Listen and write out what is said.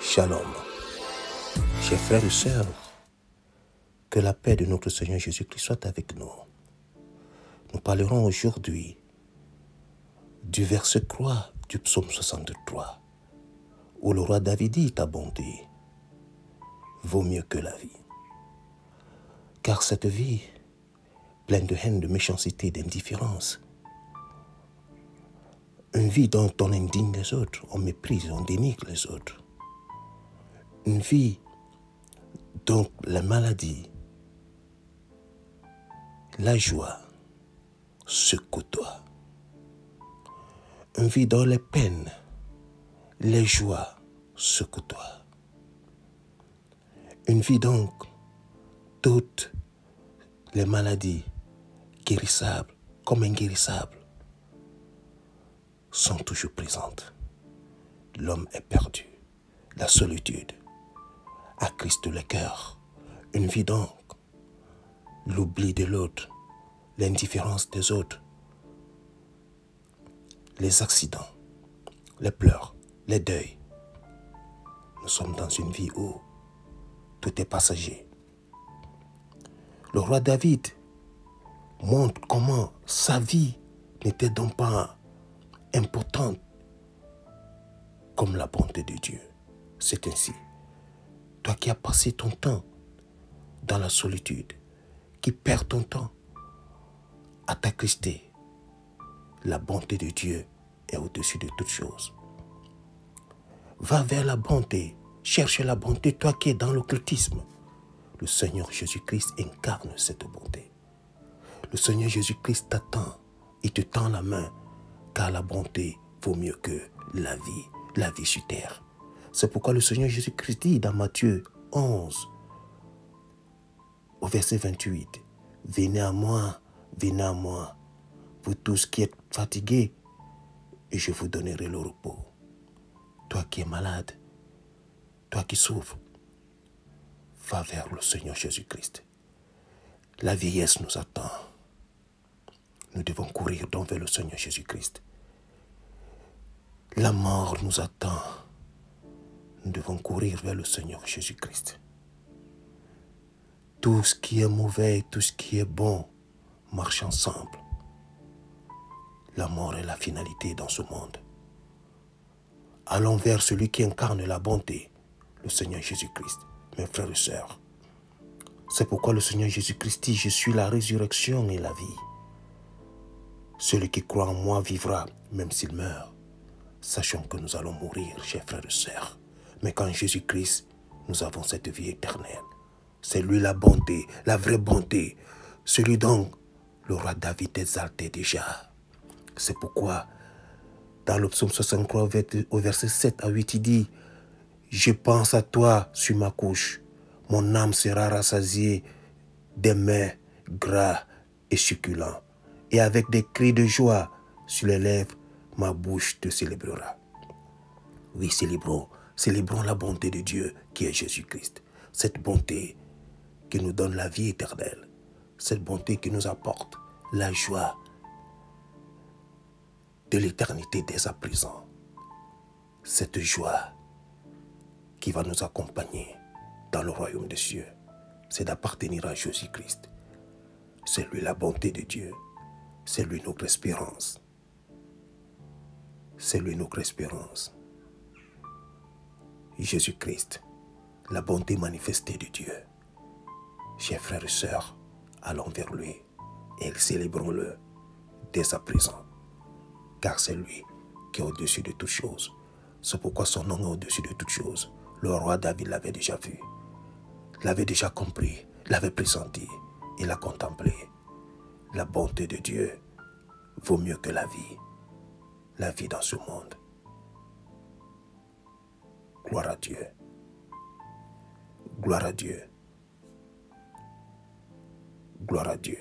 Shalom. Chers frères et sœurs, que la paix de notre Seigneur Jésus-Christ soit avec nous. Nous parlerons aujourd'hui du verset 3 du psaume 63, où le roi David dit: ta bonté vaut mieux que la vie. Car cette vie, pleine de haine, de méchanceté, d'indifférence, une vie dont on indigne les autres, on méprise, on dénigre les autres, une vie dont la maladie, la joie se côtoient, une vie dont les peines, les joies se côtoient, une vie donc toutes les maladies guérissables comme inguérissables sont toujours présentes. L'homme est perdu, la solitude a Christ le cœur, une vie donc, l'oubli de l'autre, l'indifférence des autres, les accidents, les pleurs, les deuils. Nous sommes dans une vie où tout est passager. Le roi David montre comment sa vie n'était donc pas importante comme la bonté de Dieu. C'est ainsi. Toi qui as passé ton temps dans la solitude, qui perds ton temps à t'attrister, la bonté de Dieu est au-dessus de toutes choses. Va vers la bonté, cherche la bonté, toi qui es dans l'occultisme. Le Seigneur Jésus-Christ incarne cette bonté. Le Seigneur Jésus-Christ t'attend, il te tend la main, car la bonté vaut mieux que la vie sur terre. C'est pourquoi le Seigneur Jésus-Christ dit dans Matthieu 11, au verset 28, « venez à moi, vous tous qui êtes fatigués, et je vous donnerai le repos. » Toi qui es malade, toi qui souffres, va vers le Seigneur Jésus-Christ. La vieillesse nous attend. Nous devons courir donc vers le Seigneur Jésus-Christ. La mort nous attend. Nous devons courir vers le Seigneur Jésus-Christ. Tout ce qui est mauvais, tout ce qui est bon, marche ensemble. La mort est la finalité dans ce monde. Allons vers celui qui incarne la bonté, le Seigneur Jésus-Christ, mes frères et sœurs. C'est pourquoi le Seigneur Jésus-Christ dit: je suis la résurrection et la vie. Celui qui croit en moi vivra, même s'il meurt. Sachons que nous allons mourir, chers frères et sœurs. Mais qu'en Jésus-Christ, nous avons cette vie éternelle. C'est lui la bonté, la vraie bonté. Celui dont le roi David exaltait déjà. C'est pourquoi, dans le psaume 63, au verset 7 à 8, il dit: je pense à toi sur ma couche. Mon âme sera rassasiée des mets gras et succulents. Et avec des cris de joie sur les lèvres, ma bouche te célébrera. Oui, célébrons la bonté de Dieu qui est Jésus-Christ. Cette bonté qui nous donne la vie éternelle. Cette bonté qui nous apporte la joie de l'éternité dès à présent. Cette joie qui va nous accompagner dans le royaume des cieux, c'est d'appartenir à Jésus-Christ. C'est lui la bonté de Dieu. C'est lui notre espérance. C'est lui notre espérance. Jésus-Christ, la bonté manifestée de Dieu. Chers frères et sœurs, allons vers lui et célébrons-le dès à présent. Car c'est lui qui est au-dessus de toutes choses. C'est pourquoi son nom est au-dessus de toutes choses. Le roi David l'avait déjà vu, l'avait déjà compris, l'avait pressenti, il l'a contemplé. La bonté de Dieu vaut mieux que la vie dans ce monde. Gloire à Dieu. Gloire à Dieu. Gloire à Dieu.